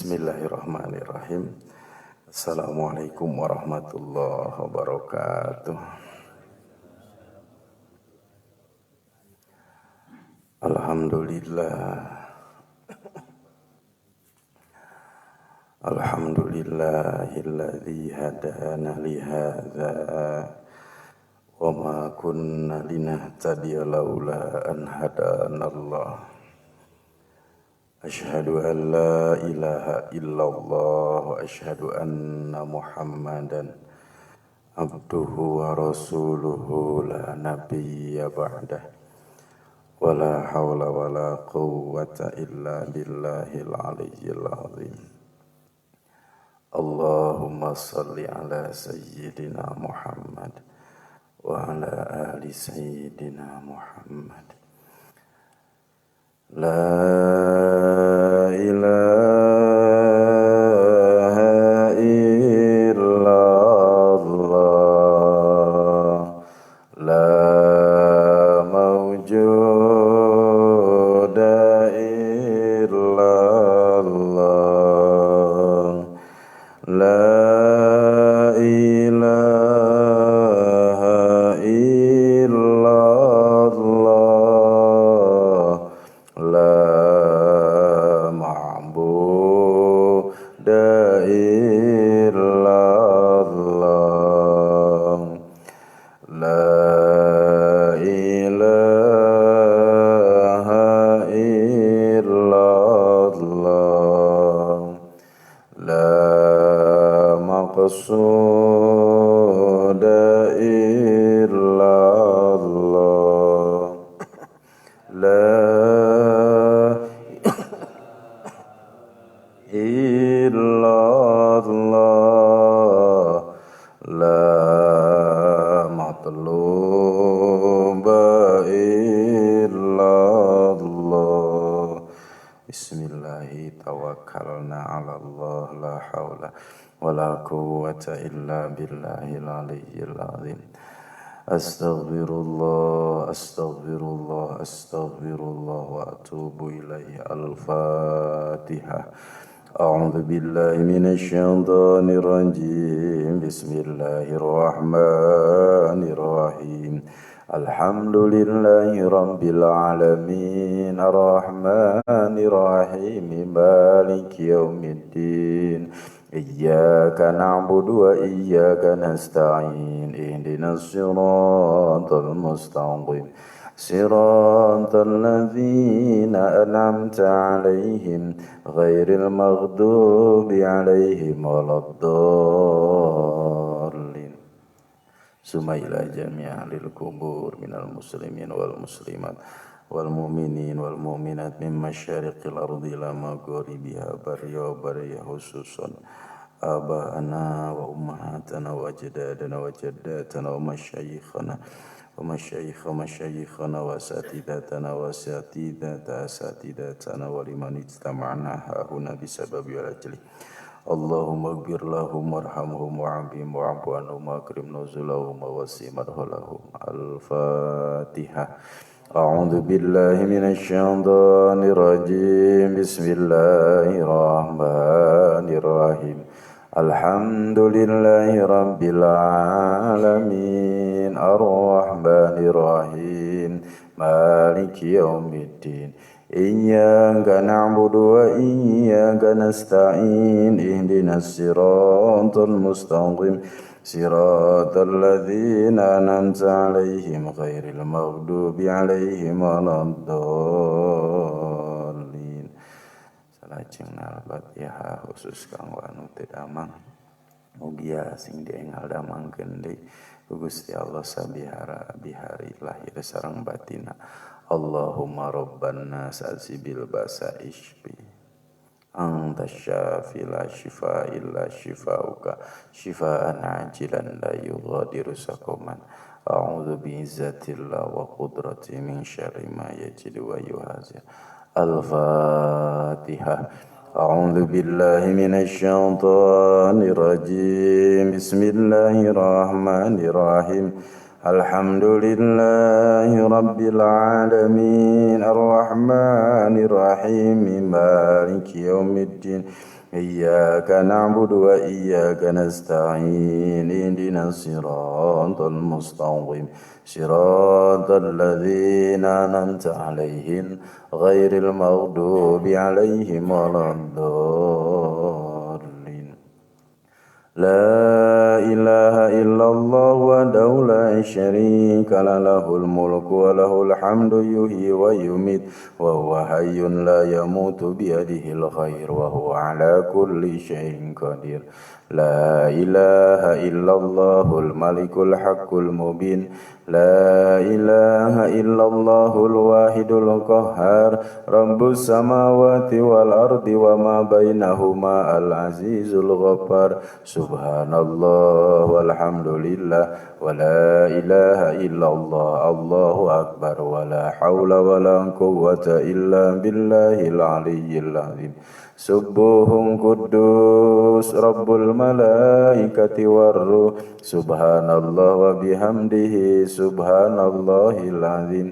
Bismillahirrahmanirrahim. Assalamualaikum warahmatullahi wabarakatuh. Alhamdulillahilladzi hadana li hadza wa ma kunna linahtadiya laula an hadanallah. Asyhadu an la ilaha illallah wa asyhadu anna Muhammadan abduhu wa rasuluhu la nabiyya ba'dah. Wa la hawla wa la quwwata illa billahil aliyyil azim. Allahumma salli ala sayyidina Muhammad wa ala ali sayyidina Muhammad. La ilaha illallah, la mawjuda illallah, la ilaha illallah, la ma'buda illallah, la ilaha illallah, la maqsuda illallah, la illallah, la matluba illallah. Bismillahi tawakkalna ala Allah, la hawla wa la quwwata illa billahil aliyyil azim. Astaghfirullah, astaghfirullah, astaghfirullah wa atubu ilaihi. Al-Fatihah. A'udzu billahi minasy syaithanir rajim. Bismillahirrahmanirrahim. Alhamdulillahi rabbil alamin. Ar-Rahmanir Rahim. Maliki yaumiddin. Iyyaka na'budu wa iyyaka nasta'in. Ihdinas siratal mustaqim. Siratal ladzina an'amta 'alaihim ghairil maghdubi 'alaihim waladdallin. Sumaila jami'a lil kubur minal muslimin wal muslimat wal mu'minin wal mu'minat min masyariqil ardi ila maghribiha barya barya khususan aba'ana wa ummahatana wa ajdadana wa jaddatana wa masyayikhana wa masyayikhana wa asatidatana wa asatidatana wa liman ijtama'na hahuna bisababi wal ajli. Allahumma ighfir lahum warhamhum wa'afihim wa'fu anhum wa akrim nuzulahum wa wasi' madkhalahum. Al-Fatihah. A'udzu billahi minasy syaithanir rajim. Bismillahirrahmanirrahim. Alhamdulillahi rabbil alamin. Ar-Rahmanir Rahim. Maliki yaumiddin. Iyyaka na'budu wa iyyaka nasta'in. Ihdinas siratal mustaqim. Siratal ladzina an'amta 'alaihim ghairil maghdubi 'alaihim waladdallin. Salajengna Al-Fatihah khusus kanggo anu teu damang. Mugia sing diengal damangkeun deui ku Gusti Allah sabihara bihari lahir sareng batina. Allahumma rabban nas azibil basa ishfi. Anta syafi la shifa illa shifauka shifaan ajilan la yughadiru saqaman. A'udzu bi'izzatillah wa qudrati min syarri ma yajidu wa yuhazir. Al-Fatihah. A'udzu billahi minasy syaithanir rajim. Bismillahirrahmanirrahim. Alhamdulillahi rabbil alamin. Ar-Rahmanir Rahim. Maliki yaumiddin. إياك نعبد وإياك نستعين اهدنا الصراط المستقيم صراط الذين أنعمت عليهم غير المغضوب عليهم ولا الضالين لا إله إلا الله وحده لا شريك له الملك وله الحمد يحيي ويميت وهو حي لا يموت بيده الخير وهو على كل شيء قدير لا إله إلا الله الملك الحق المبين لا إله إلا الله الواحد القهار رب السماوات والأرض وما بينهما العزيز الغفار سبحان الله والحمد لله ولا إله إلا الله الله أكبر ولا حول ولا قوة إلا بالله العلي العظيم سبوح قدوس رب الملائكة والروح سبحان الله وبحمده سبحان الله العظيم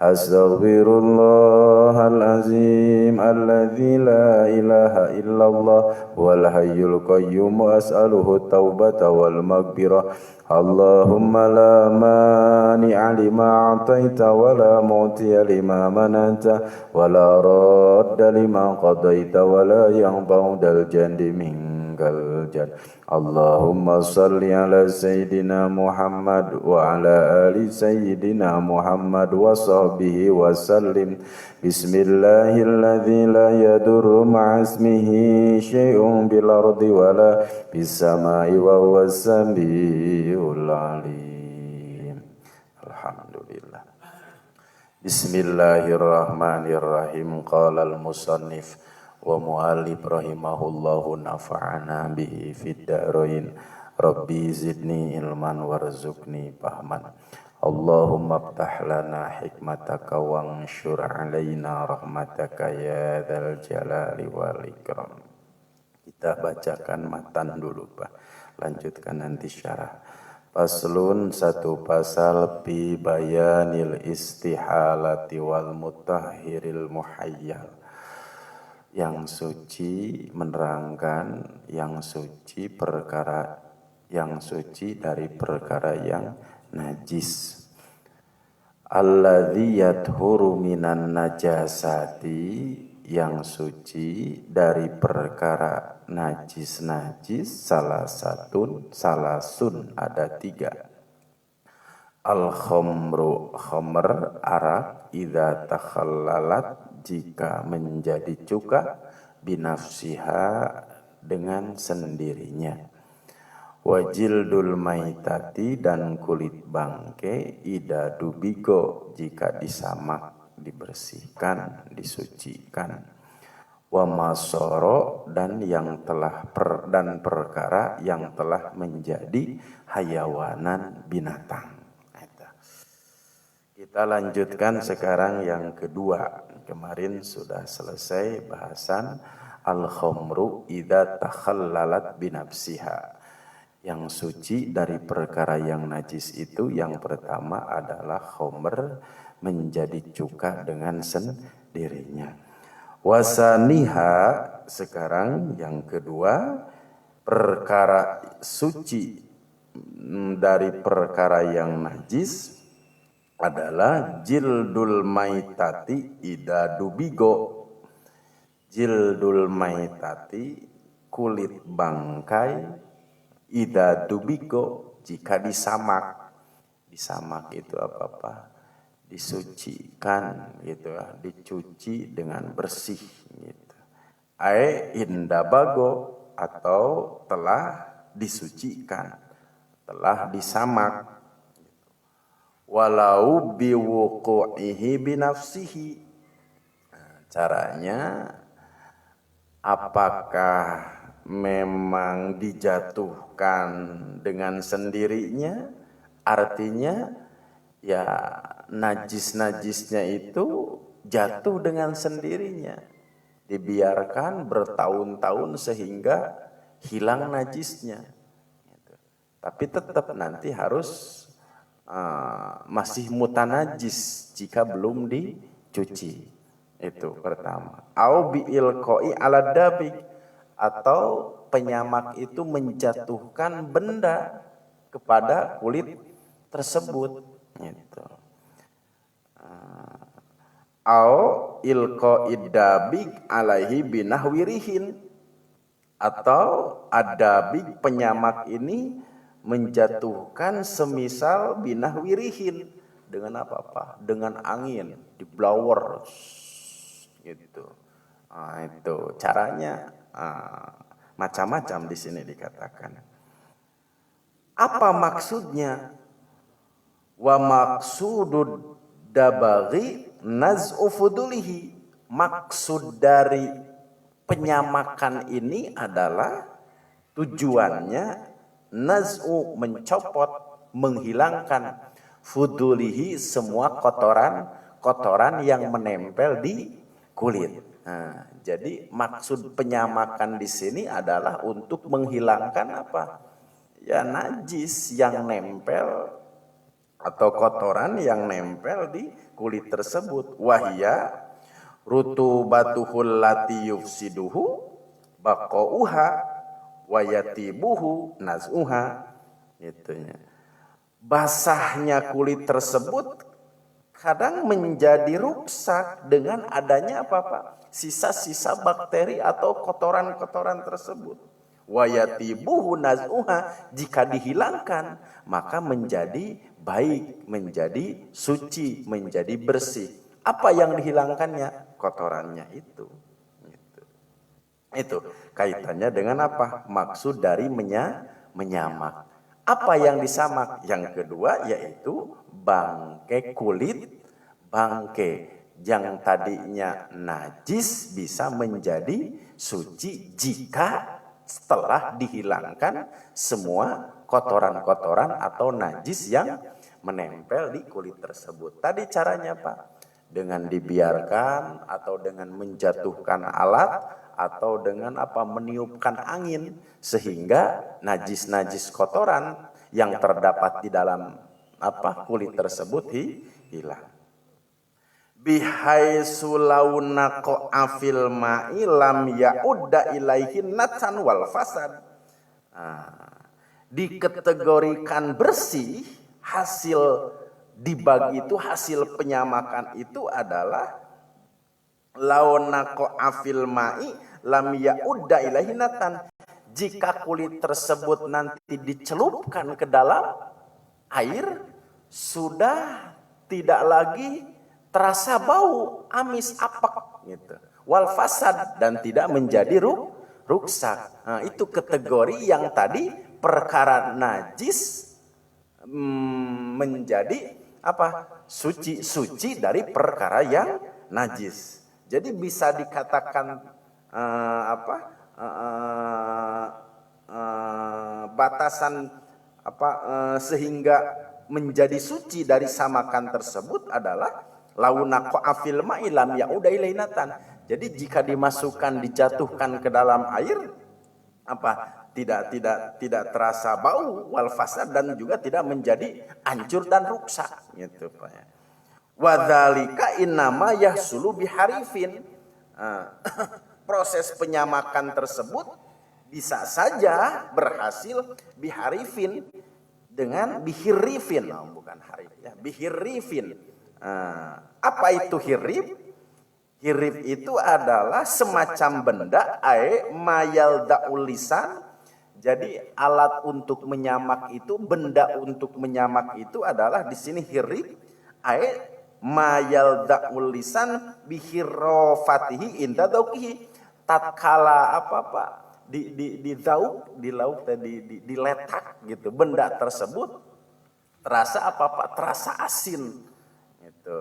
أستغفر الله العظيم الذي لا إله إلا الله والحي القيوم أسأله التوبة والمغفرة اللهم لا مانع لما أعطيت ولا معطي لما منعت ولا راد لما قضيت ولا ينفع ذا الجد منك الجد اللهم صل على سيدنا محمد وعلى آل سيدنا محمد وصحبه وسلم بسم الله الذي لا يضر مع اسمه شيء بالأرض ولا في السماء وهو السميع العليم الحمد لله بسم الله الرحمن الرحيم قال المصنف ومؤلف rahimahullahu nafa'ana bihi fid darain rabbi zidni ilman warzuqni fahman Allahumma aftah lana hikmataka wanshur alaina rahmataka ya dzal jalali wal ikram. Kita bacakan matan dulu Pak, lanjutkan nanti syarah. Faslun satu pasal fi bayanil istihalati wal mutahhiril muhayyal. Yang suci menerangkan yang suci perkara yang suci dari perkara yang najis. Alladzi yathuru minan najasati, yang suci dari perkara najis-najis salasun ada 3. Al-khamru khamr arak idza takhallalat jika menjadi cuka binafsiha dengan sendirinya. Wajildul maitati dan kulit bangke ida dubigo jika disamak, dibersihkan, disucikan. Wa masoro dan yang telah dan perkara yang telah menjadi hayawanan binatang. Kita lanjutkan sekarang yang kedua. Kemarin sudah selesai bahasan al-khamru idza takhallalat binafsiha. Yang suci dari perkara yang najis itu yang pertama adalah khamr, menjadi cuka dengan sendirinya. Wasaniha, sekarang yang kedua, perkara suci dari perkara yang najis adalah jildul maitati ida dubigo. Jildul maitati, kulit bangkai, ida dubigo jika disamak. Disamak itu apa-apa? Disucikan gitu ya, dicuci dengan bersih gitu. Indabago atau telah disucikan, telah disamak. Walau biwuqu'ihi binafsihi. Caranya apakah memang dijatuhkan dengan sendirinya? Artinya ya najis-najisnya itu jatuh dengan sendirinya. Dibiarkan bertahun-tahun sehingga hilang najisnya. Tapi tetap nanti harus masih mutanajis jika belum dicuci. Itu pertama. Au bi'il qoi ala dabik, atau penyamak itu menjatuhkan benda kepada kulit tersebut gitu. Au ilqa idabik alaihi binahwirihin, atau adabik penyamak ini menjatuhkan semisal binahwirihin dengan apa-apa, dengan angin, di blower gitu. Itu caranya macam-macam di sini dikatakan. Apa maksudnya? Wa maksudud dabaghi naz'u fudulihi. Maksud dari penyamakan ini adalah tujuannya naz'u, mencopot, menghilangkan, fudulihi, semua kotoran yang menempel di kulit. Nah, jadi maksud penyamakan di sini adalah untuk menghilangkan apa? Ya, najis yang nempel atau kotoran yang nempel di kulit tersebut. Wahya rutubatuhul lati yufsiduhu baqauha wa yatibuhu naz'uha. Itunya. Basahnya kulit tersebut kadang menjadi rusak dengan adanya apa-apa? Sisa-sisa bakteri atau kotoran-kotoran tersebut. Wa yatibuhu naz'uha, jika dihilangkan maka menjadi baik, menjadi suci, menjadi bersih. Apa yang dihilangkannya? Kotorannya itu. Itu kaitannya dengan apa? Maksud dari menyamak. Apa yang disamak? Yang kedua yaitu bangke kulit, bangke yang tadinya najis bisa menjadi suci jika setelah dihilangkan semua kotoran-kotoran atau najis yang menempel di kulit tersebut. Tadi caranya Pak, dengan dibiarkan atau dengan menjatuhkan alat atau dengan apa, meniupkan angin sehingga najis-najis kotoran yang terdapat di dalam apa kulit tersebut hilang. Bihaitsu launa qa'afil ma'i lam ya'udda ilaihi natsan wal fasad. Dikategorikan bersih, hasil dibagi itu, hasil penyamakan itu adalah launa qa'afil ma'i lam ya'udda ilaihi natsan. Jika kulit tersebut nanti dicelupkan ke dalam air, sudah tidak lagi terasa bau, amis, apek gitu. Wal fasad, dan tidak menjadi rusak. Nah, itu kategori yang tadi perkara najis menjadi apa? Suci dari perkara yang najis. Jadi bisa dikatakan batasan apa sehingga menjadi suci dari samakan tersebut adalah launa qa'afil ma'i lam ya'uda ilainatan. Jadi jika dimasukkan, dijatuhkan ke dalam air, apa? Tidak terasa bau wal fasad, dan juga tidak menjadi hancur dan rusak gitu Pak ya. Wa dzalika innama yahsulu biharifin. Proses penyamakan tersebut bisa saja berhasil biharifin dengan bihirifin, bukan harif ya, bihirifin. Apa itu hirif? Hirif itu adalah semacam benda mayal daulisan. Jadi alat untuk menyamak itu, benda untuk menyamak itu adalah di sini hirif mayal daulisan bihirofatihi inda dauqihi. Tatkala apa di zauk, di lauk tadi diletak gitu, benda tersebut terasa apa terasa asin gitu.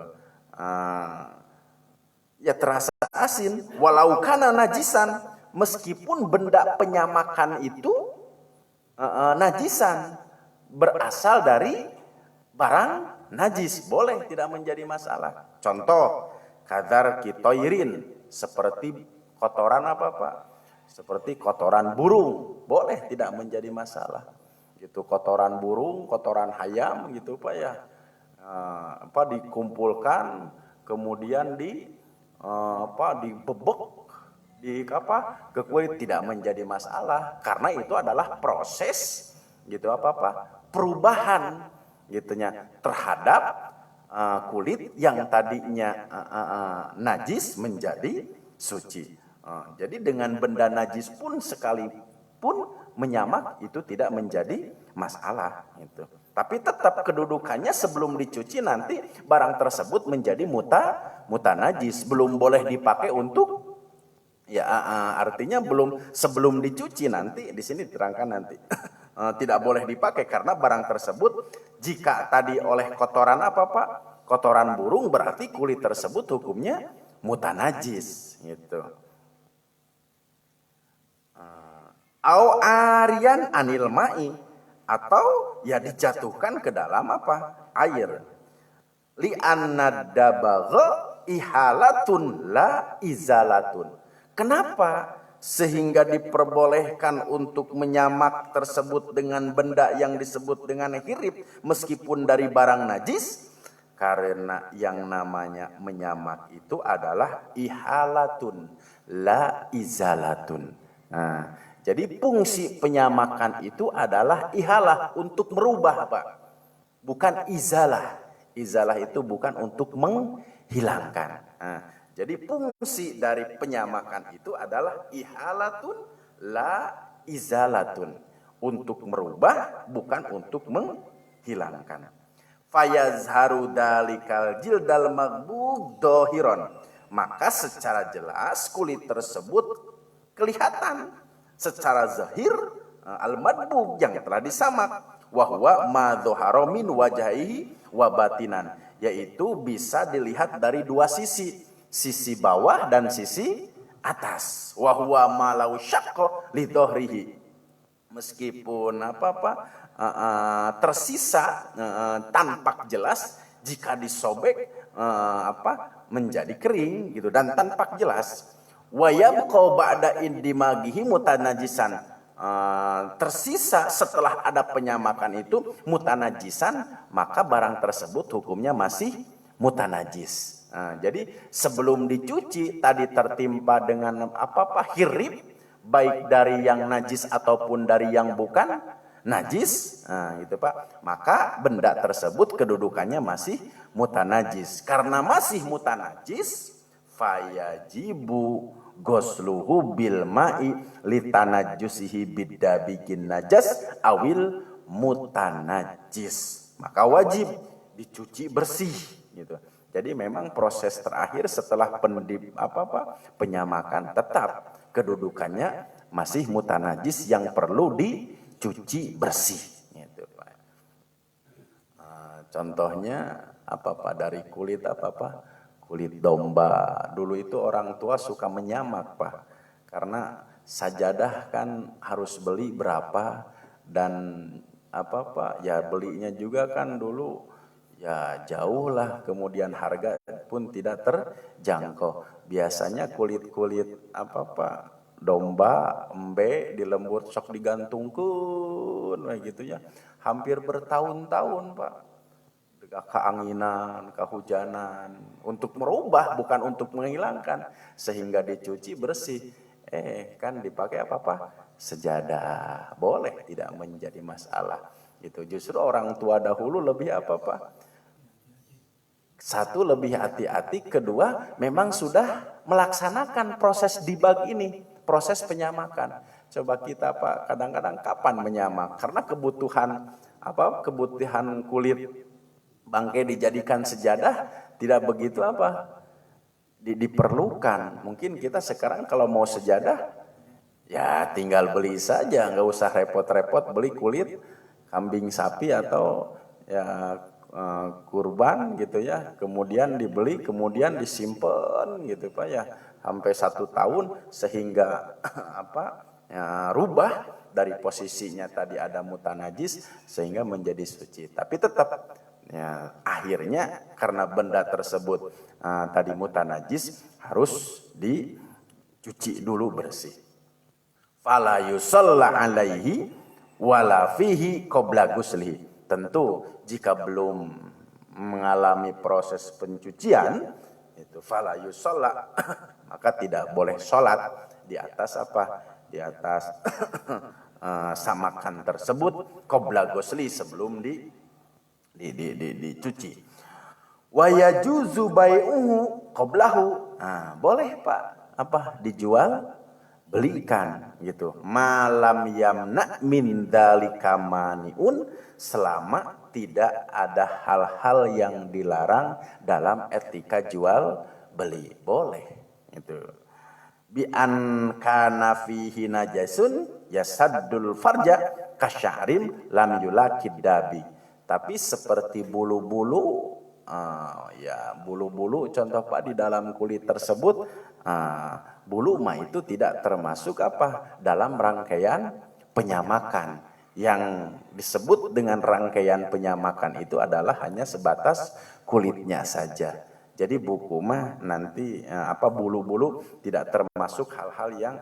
Ya terasa asin walau kana najisan, meskipun benda penyamakan itu najisan, berasal dari barang najis, boleh, tidak menjadi masalah. Contoh kadar kitoirin, seperti kotoran seperti kotoran burung, boleh, tidak menjadi masalah gitu. Kotoran burung, kotoran hayam gitu Pak ya, dikumpulkan kemudian dibebek, ke kulit tidak menjadi masalah karena itu adalah proses gitu perubahan gitunya terhadap kulit yang tadinya najis menjadi suci. Jadi dengan benda najis pun sekalipun menyamak itu tidak menjadi masalah gitu. Tapi tetap kedudukannya sebelum dicuci nanti barang tersebut menjadi muta najis, belum boleh dipakai untuk artinya sebelum dicuci nanti di sini diterangkan nanti tidak boleh dipakai karena barang tersebut jika tadi oleh kotoran kotoran burung berarti kulit tersebut hukumnya muta najis gitu. Au arian anil ma'i atau ya dijatuhkan ke dalam air. Li anna dabagha ihalatun la izalatun. Kenapa sehingga diperbolehkan untuk menyamak tersebut dengan benda yang disebut dengan hirib meskipun dari barang najis? Karena yang namanya menyamak itu adalah ihalatun la izalatun. Nah, jadi fungsi penyamakan itu adalah ihalah untuk merubah bukan izalah. Izalah itu bukan untuk menghilangkan. Nah, jadi fungsi dari penyamakan itu adalah ihalatun la izalatun. Untuk merubah bukan untuk menghilangkan. Fayazharu dalikal jildal magbug dohiron. Maka secara jelas kulit tersebut kelihatan secara zahir al-madbug yang telah disamak wahwa ma dhahara min wajhihi wa batinan, yaitu bisa dilihat dari dua sisi bawah dan sisi atas. Wahwa ma law syaqqa li dhahrihi, meskipun tersisa tampak jelas jika disobek menjadi kering gitu dan tampak jelas. Wa yabqa ba'da indimagihi mutanajisan, tersisa setelah ada penyamakan itu mutanajisan, maka barang tersebut hukumnya masih mutanajis. Jadi sebelum dicuci tadi tertimpa dengan hirib, baik dari yang najis ataupun dari yang bukan najis, gitu Pak. Maka benda tersebut kedudukannya masih mutanajis. Karena masih mutanajis, fayajibu gosluhu bil ma'i litanajjusihi biddabikin najas awil mutanajis. Maka wajib dicuci bersih gitu. Jadi memang proses terakhir setelah penyamakan tetap kedudukannya masih mutanajis yang perlu dicuci bersih gitu Pak. Contohnya dari kulit kulit domba. Dulu itu orang tua suka menyamak Pak, karena sajadah kan harus beli berapa dan ya belinya juga kan dulu ya jauh lah, kemudian harga pun tidak terjangkau. Biasanya kulit-kulit domba, embe di lembur sok digantungkan gitu ya, hampir bertahun-tahun Pak. Keanginan, kehujanan, untuk merubah bukan untuk menghilangkan, sehingga dicuci bersih. Kan dipakai sejadah, boleh, tidak menjadi masalah. Itu justru orang tua dahulu lebih satu, lebih hati-hati, kedua memang sudah melaksanakan proses dibag ini, proses penyamakan. Coba kita Pak, kadang-kadang kapan menyamak? Karena kebutuhan kulit bangkai dijadikan sejadah tidak begitu diperlukan. Mungkin kita sekarang kalau mau sejadah ya tinggal beli saja, nggak usah repot-repot beli kulit kambing, sapi atau ya kurban gitu ya, kemudian dibeli, kemudian disimpan gitu Pak ya sampai 1 tahun sehingga rubah dari posisinya tadi ada mutanajis sehingga menjadi suci. Tapi tetap ya, akhirnya karena benda tersebut tadi mutanajis harus dicuci dulu bersih. Fala yusalla alaihi wala fihi qabla ghuslihi. Tentu jika belum mengalami proses pencucian itu fala yusalla maka tidak boleh sholat di atas apa? Di atas samakan tersebut qabla ghusli, sebelum dicuci. Wa yajuzu bai'uhu qablahu. Nah, boleh Pak, apa? Dijual, belikan gitu. Malam yamna min dzalika maniun, selama tidak ada hal-hal yang dilarang dalam etika jual beli. Boleh gitu. Bi an kana fihi najasun yasaddul farja kasya'rin lam yulakid dabi. Tapi seperti bulu-bulu, ya bulu-bulu contoh Pak di dalam kulit tersebut, bulu mah itu tidak termasuk apa dalam rangkaian penyamakan. Yang disebut dengan rangkaian penyamakan itu adalah hanya sebatas kulitnya saja. Jadi buku mah nanti bulu-bulu tidak termasuk hal-hal yang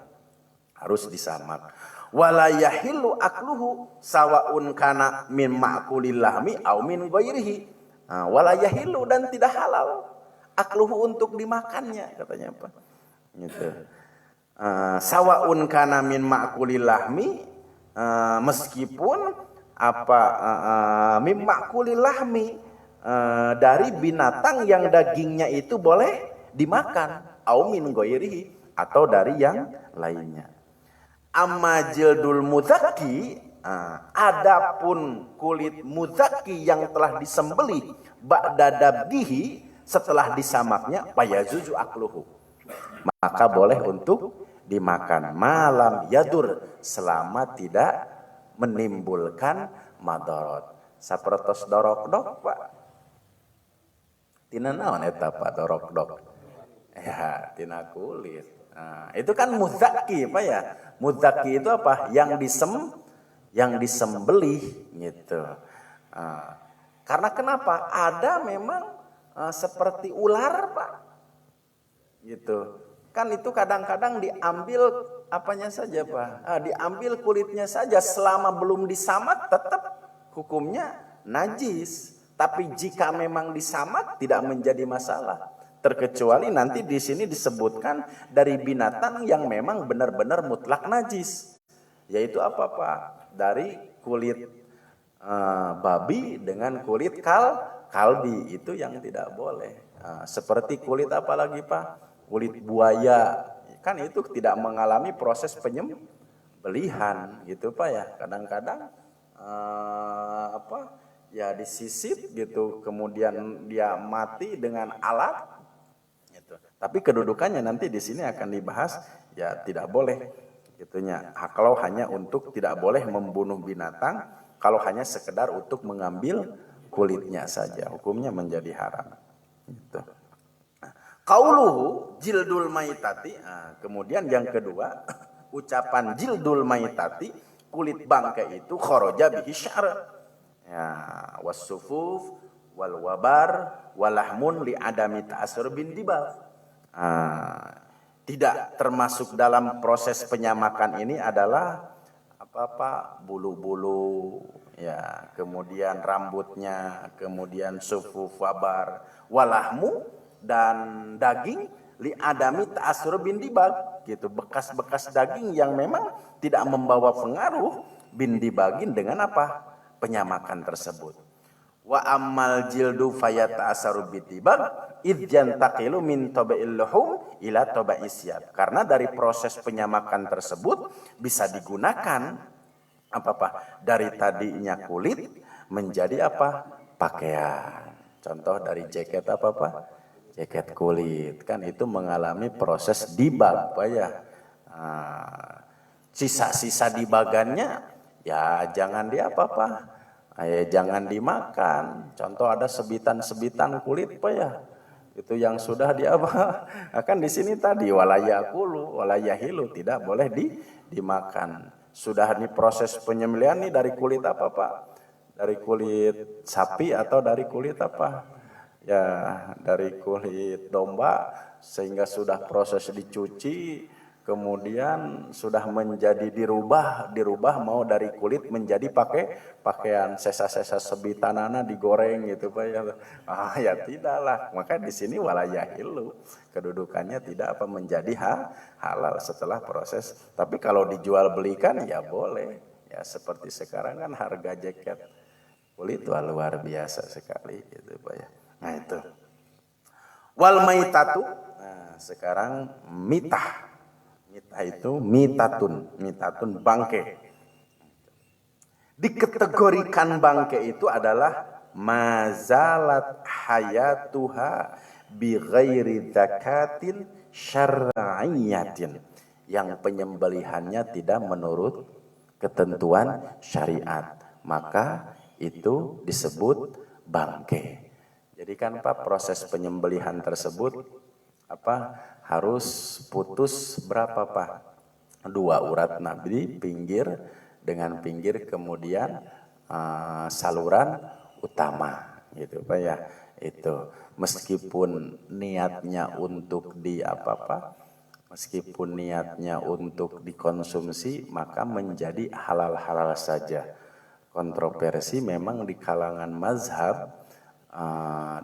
harus disamak. Wala yahillu akluhu sawaun kana min ma'kulil lahmi au min ghairihi. Wala yahillu, dan tidak halal akluhu untuk dimakannya, katanya apa? Gitu. Sawaun kana min ma'kulil lahmi, meskipun min ma'kulil lahmi, dari binatang yang dagingnya itu boleh dimakan, au min ghairihi, atau dari yang lainnya. Amma jildul muzaki, adapun kulit muzaki yang telah disembelih ba'da dabdihi, setelah disamaknya, fayajuzu akluhu, maka boleh untuk dimakan. Malam yadur, selama tidak menimbulkan madarat. Sapertos dorok-dok Pak. Tina naon eta Pak dorok-dok? Ya, tina kulit. Nah, itu kan muzaki Pak ya. Muzaki itu apa? Yang disembelih gitu. Karena kenapa? Ada memang seperti ular Pak. Gitu. Kan itu kadang-kadang diambil apanya saja Pak. Diambil kulitnya saja, selama belum disamak tetap hukumnya najis. Tapi jika memang disamak tidak menjadi masalah. Terkecuali nanti di sini disebutkan dari binatang yang memang benar-benar mutlak najis. Yaitu apa Pak? Dari kulit babi dengan kulit kalbi, itu yang tidak boleh. Seperti kulit apa lagi Pak? Kulit buaya. Kan itu tidak mengalami proses penyembelihan gitu Pak ya. Kadang-kadang ya disisip gitu, kemudian dia mati dengan alat gitu. Tapi kedudukannya nanti di sini akan dibahas, ya tidak boleh gitunya. Kalau hanya untuk tidak boleh membunuh binatang, kalau hanya sekedar untuk mengambil kulitnya saja, hukumnya menjadi haram. Gitu. Qauluhu jildul maitati, kemudian yang kedua ucapan jildul maitati, kulit bangkai itu kharaja bihi syar. Ya, wasufuf wal wabar walahmun li adami ta'assur bin dibal. Tidak termasuk dalam proses penyamakan ini adalah bulu-bulu, ya, kemudian rambutnya, kemudian sufuf wabar walahmu, dan daging li adami ta'assur bin dibal, gitu, bekas-bekas daging yang memang tidak membawa pengaruh bin dibagin dengan apa? Penyamakan tersebut. Wa ammal jildu fayata'asaru bitibag idjan taqilu min taba'il luhum ila taba'is siyab. Karena dari proses penyamakan tersebut bisa digunakan dari tadinya kulit menjadi pakaian. Contoh dari jaket jaket kulit, kan itu mengalami proses dibag ya. Sisa-sisa dibagannya ya jangan jangan dimakan. Contoh ada sebitan-sebitan kulit ya, itu yang sudah akan di sini tadi walayakulu walayahilu, tidak boleh dimakan. Sudah diproses penyembelihan nih dari kulit dari kulit sapi atau dari kulit ya dari kulit domba, sehingga sudah proses dicuci, kemudian sudah menjadi dirubah mau dari kulit menjadi pakaian sesa-sesa sebitanana digoreng gitu Pak ya. Ya tidaklah. Maka di sini walayahilu kedudukannya tidak menjadi halal setelah proses. Tapi kalau dijual belikan ya boleh. Ya seperti sekarang kan harga jaket kulit luar biasa sekali gitu Pak ya. Nah itu. Wal maitatu. Nah, sekarang mitah. Mitah itu mitatun bangke. Dikategorikan bangke itu adalah mazalat hayatuha bi ghairi zakatin syar'iyyatin, yang penyembelihannya tidak menurut ketentuan syariat, maka itu disebut bangke. Jadi kan Pak, proses penyembelihan tersebut harus putus berapa Pak? 2 urat nadi pinggir dengan pinggir, kemudian saluran utama gitu Pak ya. Itu meskipun niatnya untuk meskipun niatnya untuk dikonsumsi maka menjadi halal-halal saja. Kontroversi memang di kalangan mazhab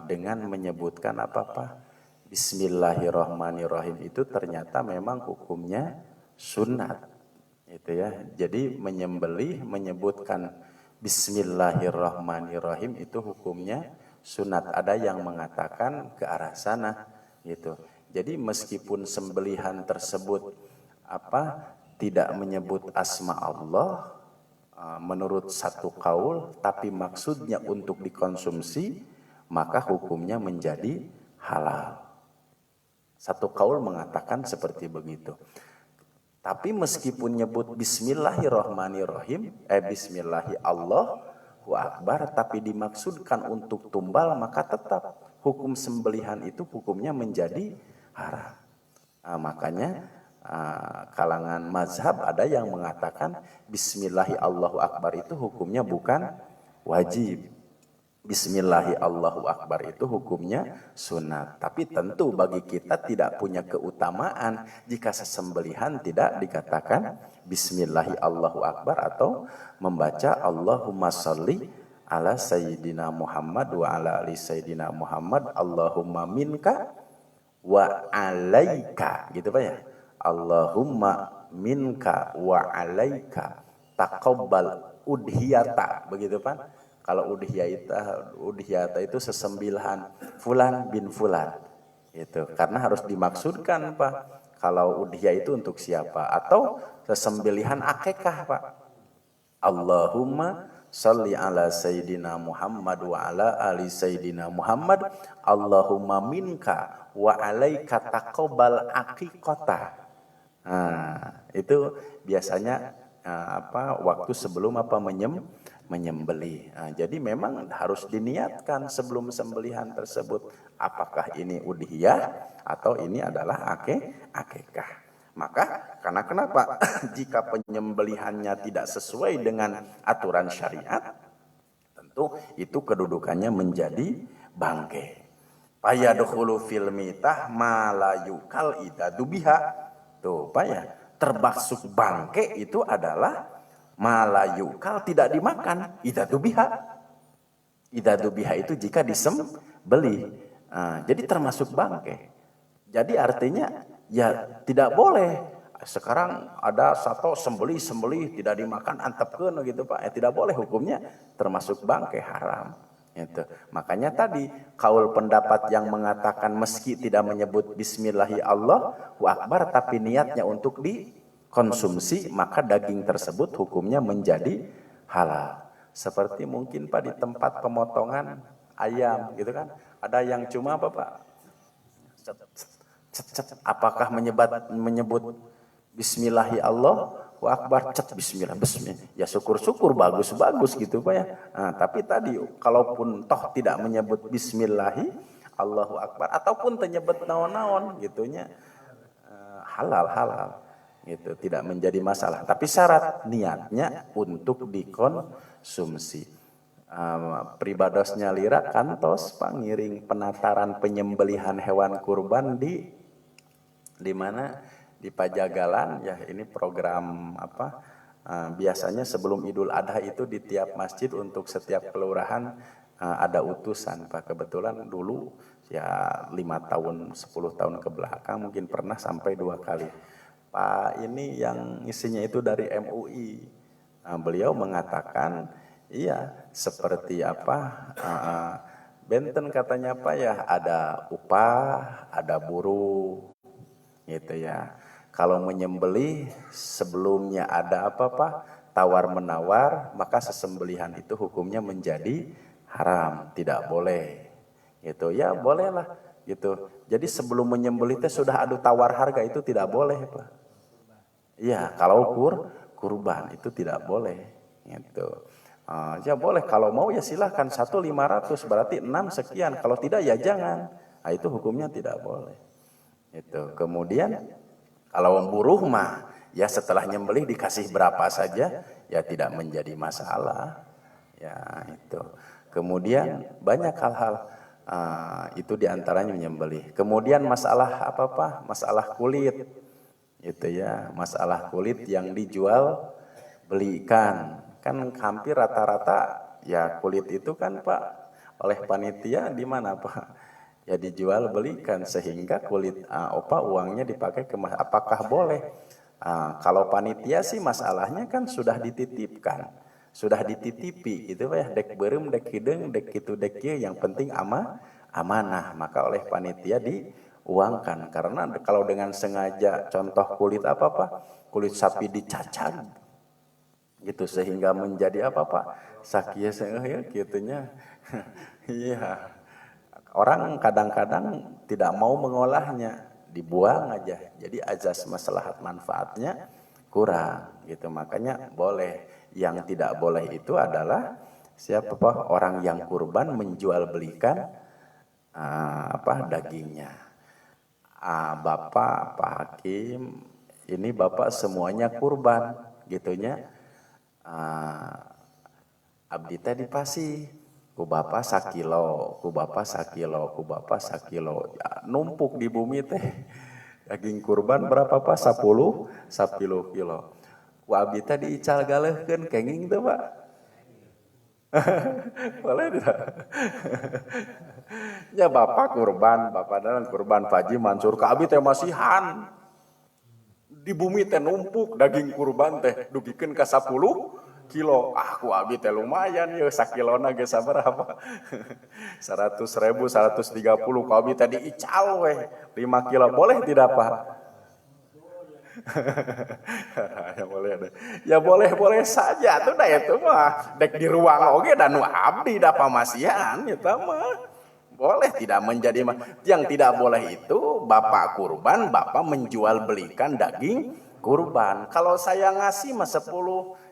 dengan menyebutkan Bismillahirrahmanirrahim itu ternyata memang hukumnya sunat, gitu ya. Jadi menyembelih menyebutkan Bismillahirrahmanirrahim itu hukumnya sunat. Ada yang mengatakan ke arah sana, gitu. Jadi meskipun sembelihan tersebut tidak menyebut asma Allah menurut satu kaul, tapi maksudnya untuk dikonsumsi, maka hukumnya menjadi halal. Satu kaul mengatakan seperti begitu. Tapi meskipun nyebut Bismillahirrahmanirrahim, Bismillahi Allahu Akbar, tapi dimaksudkan untuk tumbal, maka tetap hukum sembelihan itu hukumnya menjadi haram. Makanya kalangan mazhab ada yang mengatakan Bismillahi Allahu Akbar itu hukumnya bukan wajib. Bismillahi Allahu Akbar itu hukumnya sunat. Tapi tentu bagi kita tidak punya keutamaan jika sesembelihan tidak dikatakan Bismillahi Allahu Akbar atau membaca Allahumma sholli ala Sayyidina Muhammad wa ala ali Sayyidina Muhammad Allahumma minka wa alaika, gitu Pak ya. Allahumma minka wa alaika taqabbal udhiyata, begitu Pak. Kalau udhiyata itu sesembilan fulan bin fulan. Itu karena harus dimaksudkan Pak. Kalau udhiyah itu untuk siapa? Atau sesembelihan akikah Pak. Allahumma sholli ala Sayyidina Muhammad wa ala ali Sayyidina Muhammad Allahumma minka wa alaika taqabbal aqiqata. Nah, itu biasanya waktu sebelum menyembelih. Nah, jadi memang harus diniatkan sebelum sembelihan tersebut. Apakah ini udhiyah atau ini adalah akikah. Maka karena kenapa? Jika penyembelihannya tidak sesuai dengan aturan syariat, tentu itu kedudukannya menjadi bangke. Fayadkhulu fil mitah ma la yukal idadu biha. Tuh, Pak ya. Termasuk bangke itu adalah malayukal, tidak dimakan. Idatubiha itu jika disembelih. Jadi termasuk bangke. Jadi artinya ya tidak boleh. Sekarang ada satu sembelih tidak dimakan, antepkeun gitu Pak. Tidak boleh, hukumnya termasuk bangke, haram. Itu. Makanya tadi kaul pendapat yang mengatakan meski tidak menyebut Bismillahi Allahu Akbar tapi niatnya untuk konsumsi, maka daging tersebut hukumnya menjadi halal. Seperti mungkin Pak di tempat pemotongan ayam gitu kan, ada yang cuma Pak? Apakah menyebut Bismillahi Allahu Akbar, bismillah. Ya syukur-syukur bagus gitu Pak ya. Nah, tapi tadi kalaupun toh tidak menyebut Bismillahi Allahu Akbar ataupun menyebut naon-naon gitunya, halal. Itu tidak menjadi masalah, tapi syarat niatnya untuk dikonsumsi. Pribadosnya lira kantos pangiring penataran penyembelihan hewan kurban di mana? di Pajagalan ya, ini program apa? Biasanya sebelum Idul Adha itu di tiap masjid untuk setiap kelurahan ada utusan Pak. Kebetulan dulu ya 5 tahun 10 tahun ke belakang mungkin pernah sampai 2 kali. Pak ini yang isinya itu dari MUI. Beliau mengatakan iya seperti apa benten katanya apa ya, ada upah, ada buruh gitu ya. Kalau menyembelih sebelumnya ada apa-apa tawar-menawar, maka sesembelihan itu hukumnya menjadi haram, tidak boleh. Gitu ya, bolehlah gitu. Jadi sebelum menyembelih itu sudah ada tawar harga itu tidak boleh, Pak. Iya, kalau kurban itu tidak boleh gitu. Ya boleh kalau mau ya silahkan 1.500 berarti 6 sekian, kalau tidak ya jangan. Nah, itu hukumnya tidak boleh. Itu. Kemudian kalau buruh mah ya setelah nyembelih dikasih berapa saja ya tidak menjadi masalah. Ya itu. Kemudian banyak hal-hal itu diantaranya menyembelih. Kemudian masalah apa-apa, masalah kulit. Itu ya, masalah kulit yang dijual belikan. Kan hampir rata-rata ya kulit itu kan Pak oleh panitia di mana Pak? Ya dijual belikan sehingga kulit uangnya dipakai ke apakah boleh? Kalau panitia sih masalahnya kan sudah dititipkan, sudah dititipi gitu ya, dek berem dek hideng dek itu dek ye, yang penting amanah, maka oleh panitia diuangkan. Karena kalau dengan sengaja contoh kulit apa kulit sapi dicacat gitu sehingga menjadi apa sakia ya gitunya. Iya. Orang kadang-kadang tidak mau mengolahnya, dibuang aja. Jadi azas maslahat manfaatnya kurang gitu. Makanya boleh. Yang tidak boleh itu adalah siapa orang yang kurban menjual belikan dagingnya. Bapak, Pak Hakim, ini Bapak semuanya kurban gitunya. Abdi teh dipasih. Ku bapak sakilo, ku bapak sakilo, ku bapak sakilo. Ya, numpuk di bumi teh. Daging kurban berapa Pak? 10 kilo. Ku abdi teh diical galeuhkeun kenging teh Pak. Boleh tidak? Ya bapak kurban, bapak dalam kurban Faji Mansur ka abdi teh masihan. Di bumi teh numpuk daging kurban teh dugikeun ka 10 kilo, ku abi teh lumayan ya, sakilona ge sabaraha 100.000, 130, ku abi tadi ical weh 5 kilo, boleh tidak Pak? Ya boleh deh. Ya boleh saja tuh dah itu mah dek di ruang oge dan nu abdi da pamasihan eta mah. Boleh tidak menjadi yang tidak boleh itu bapak kurban, bapak menjual belikan daging kurban. Kalau saya ngasih mah 10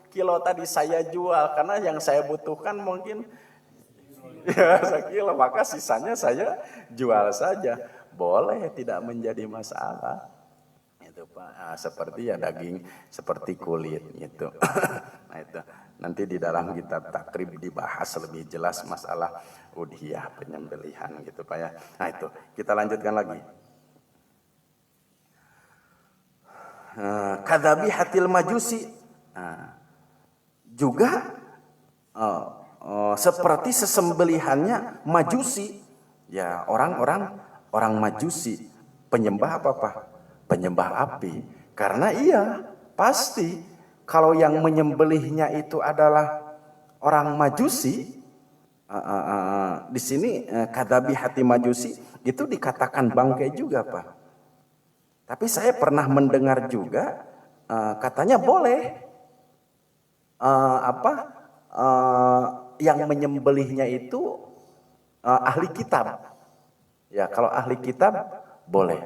kilo tadi saya jual karena yang saya butuhkan mungkin ya 1 kilo, maka sisanya saya jual saja, boleh, tidak menjadi masalah itu Pak. Seperti ya daging seperti kulit gitu. Nah itu nanti di dalam kitab takrib dibahas lebih jelas masalah udhiyah, penyembelihan gitu Pak ya. Nah itu kita lanjutkan lagi. Kadzabihatil majusi. Juga seperti sesembelihannya majusi, ya orang majusi, penyembah apa? Penyembah api. Karena iya pasti kalau yang menyembelihnya itu adalah orang majusi, di sini kadzabihati majusi itu dikatakan bangkai juga Pak. Tapi saya pernah mendengar juga katanya boleh. Yang menyembelihnya itu ahli kitab. Ya, kalau ahli kitab boleh.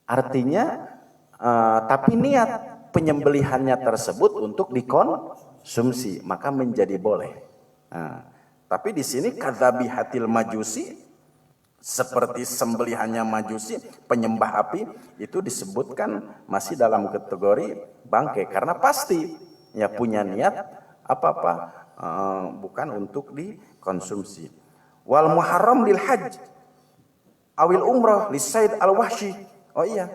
Artinya, tapi niat penyembelihannya tersebut untuk dikonsumsi, maka menjadi boleh. Tapi di sini kadzabihatil majusi, seperti sembelihannya majusi, penyembah api, itu disebutkan masih dalam kategori bangkai karena pasti ya punya niat bukan untuk dikonsumsi. Wal muharram lil hajj awil umrah lisaid al wahshi. Oh iya,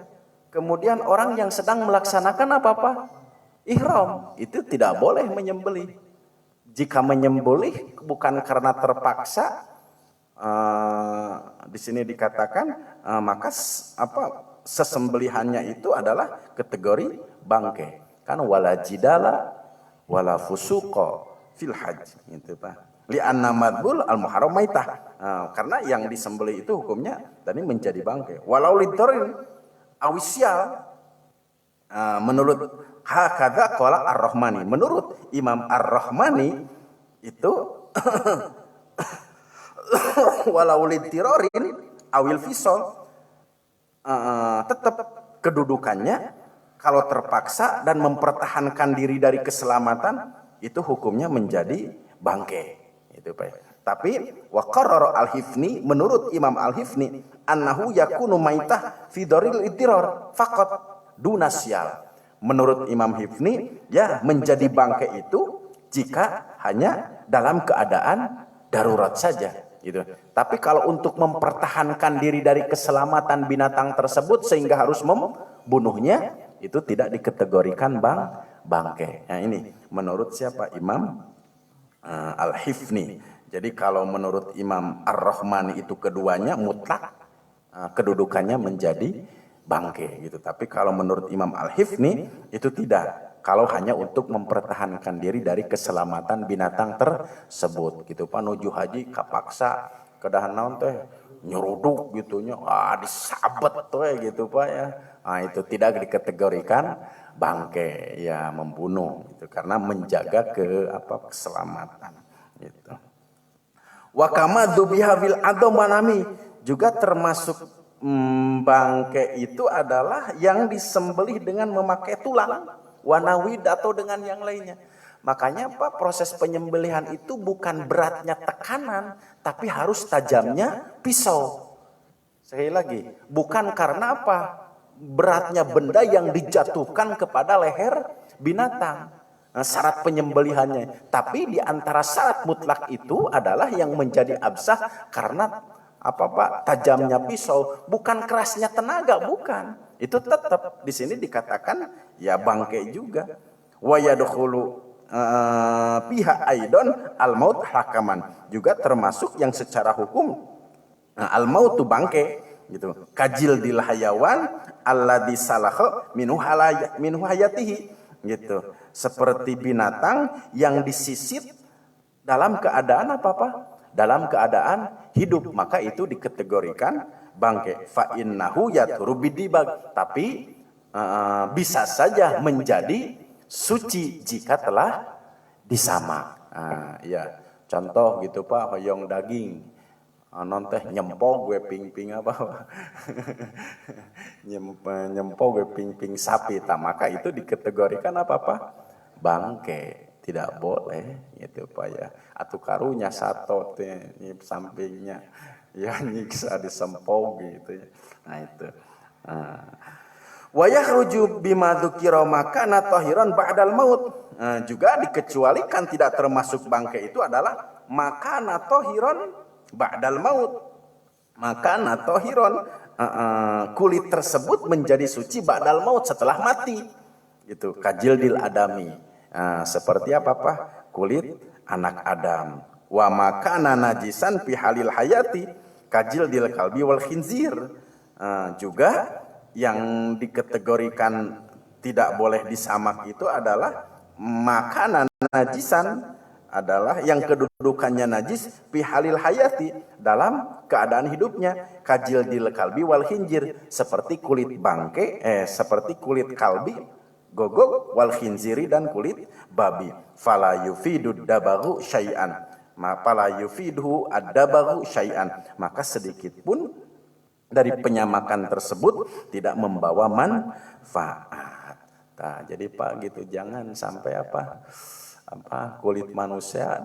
kemudian orang yang sedang melaksanakan apa-apa? Ihram, itu tidak boleh menyembelih. Jika menyembelih bukan karena terpaksa, di sini dikatakan maka sesembelihannya itu adalah kategori bangke. Kan wala jidala wala fusuqa fil hajj gitu Pak. Li'anna madbul al-muharram maitah. Karena yang disembelih itu hukumnya tadi menjadi bangke. Walau lidorin awisyal, menurut hakadha qala ar-Rahmani. Menurut Imam ar-Rahmani itu walau lidirorin awil fisol, tetap kedudukannya kalau terpaksa dan mempertahankan diri dari keselamatan itu hukumnya menjadi bangke. Itu Pak. Tapi wa qarrar al-Hifni, menurut Imam al-Hifni, annahu yakunu maitah fi daril iddirar faqat dunasyal. Menurut Imam Hifni, ya menjadi bangke itu jika hanya dalam keadaan darurat saja gitu. Tapi kalau untuk mempertahankan diri dari keselamatan binatang tersebut sehingga harus membunuhnya, itu tidak dikategorikan bangke. Nah ini menurut siapa? Imam al-Hifni. Jadi kalau menurut Imam ar-Rahmani itu keduanya mutlak kedudukannya menjadi bangke gitu. Tapi kalau menurut Imam al-Hifni itu tidak. Kalau hanya untuk mempertahankan diri dari keselamatan binatang tersebut gitu. Pak nuju haji kapaksa kedahan naon teh nyeruduk gitunya, disabet tuh gitu Pak ya. Itu tidak dikategorikan bangke, ya membunuh gitu karena menjaga keselamatan gitu. Wa kama dzubiha bil adomanami, juga termasuk bangke itu adalah yang disembelih dengan memakai tulang, wanawid atau dengan yang lainnya. Makanya Pak, proses penyembelihan itu bukan beratnya tekanan, tapi harus tajamnya pisau. Sekali lagi, bukan karena apa? Beratnya benda yang dijatuhkan kepada leher binatang. Syarat penyembelihannya. Tapi di antara syarat mutlak itu adalah yang menjadi absah karena tajamnya pisau, bukan kerasnya tenaga, bukan. Itu tetap di sini dikatakan ya bangke juga. Wa yadkhulu pihak aidon al-maut hakaman, juga termasuk yang secara hukum al-mautu bangke gitu. Kajil dil hayawan alladzi salaha minhu hayatihi gitu. Seperti binatang yang disisit dalam keadaan dalam keadaan hidup, maka itu dikategorikan bangke. Fa innahu yaturu bidibag, tapi bisa saja menjadi suci jika telah disamak. Ya, contoh gitu Pak, hoyong daging non teh nyempol gue ping-ping nyempol gue ping-ping sapi, maka itu dikategorikan bangke, tidak boleh gitu Pak ya. Atau karunya satu teh sampingnya ya nyiksa disempol gitu ya. Nah itu. Wa yakhruju bima dzukira makana tahiran ba'dal maut. Juga dikecualikan tidak termasuk bangke itu adalah makana tahiran ba'dal maut. Makana tahiran, kulit tersebut menjadi suci ba'dal maut, setelah mati. Gitu, kajildil adami. Seperti apa Pak? Kulit anak Adam. Wa makana najisan fi halil hayati kajildil kalbi wal khinzir. Juga yang dikategorikan tidak boleh disamak itu adalah makanan najisan, adalah yang kedudukannya najis fi halil hayati, dalam keadaan hidupnya, kajil dil kalbi wal khinzir, seperti kulit bangke, seperti kulit kalbi gogok wal khinziri, dan kulit babi. Fala yufidu dabaru syai'an, fala yufidu ad-dabaru syai'an, maka sedikit pun dari penyamakan tersebut tidak membawa manfaat. Nah, jadi Pak gitu, jangan sampai kulit manusia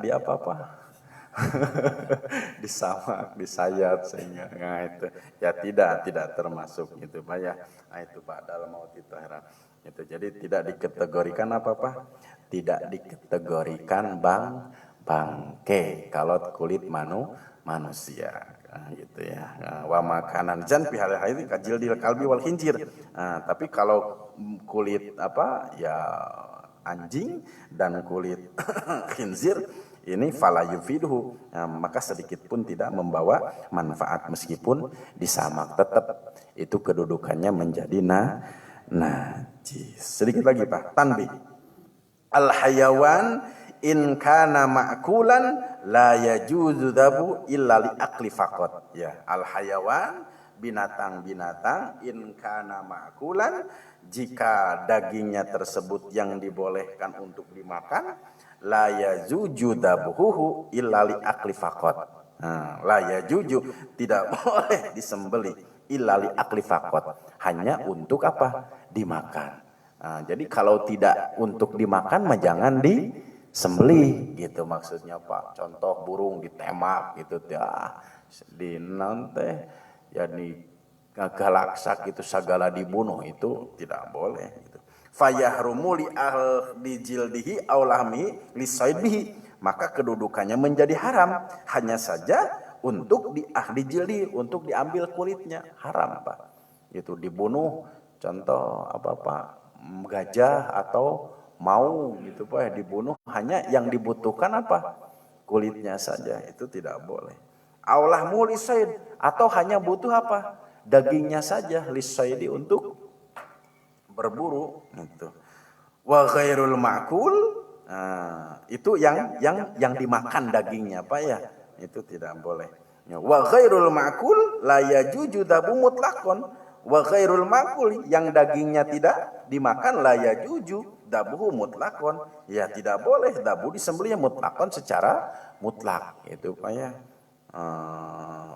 disamak, disayat sehingga itu ya tidak termasuk gitu Pak ya. Nah, itu Pak dalam maut itu heran. Itu jadi tidak dikategorikan tidak dikategorikan bangke kalau kulit manusia. Nah, gitu ya. Nah, wa makanan jan fi hal haid kajildil kalbi wal khinjir. Nah, tapi kalau kulit apa ya anjing dan kulit khinzir ini fala yufiduhu, nah, maka sedikit pun tidak membawa manfaat meskipun disamak, tetap itu kedudukannya menjadi najis. Sedikit lagi Pak, tanbih. Al hayawan in kana ma'kulan la yajuzu dabu illa li akli faqat. Ya, al hayawan binatang-binatang in kana ma'kulan jika dagingnya tersebut yang dibolehkan untuk dimakan la yajuzu dabuhu illa li akli faqat. Nah, la yajuzu tidak boleh disembelih illa li akli faqat, hanya untuk apa? Dimakan. Nah, jadi kalau tidak untuk dimakan mah jangan disembelih gitu maksudnya Pak. Contoh burung ditembak gitu ya di nanti ya di galaksak itu segala dibunuh itu tidak boleh gitu. Fayahrumu li ahli jildihi aw lahmi li saydbihi, maka kedudukannya menjadi haram hanya saja untuk di ahli jildi, untuk diambil kulitnya haram Pak. Itu dibunuh contoh apa Pak? Gajah atau mau gitu Pak, dibunuh hanya yang dibutuhkan apa? Kulitnya saja, itu tidak boleh. Aulah mulisaid, atau hanya butuh apa? Dagingnya saja lisaidi untuk berburu gitu. Wa ghairul ma'kul, itu yang dimakan dagingnya Pak ya, itu tidak boleh. Wa ghairul ma'kul la yajuju dabu mutlaqan. Wa ghairul ma'kul, yang dagingnya tidak dimakan la yajuju dabuhu mutlaqan, ya tidak boleh dabu disembelih mutlaqan secara mutlak itu Pak ya.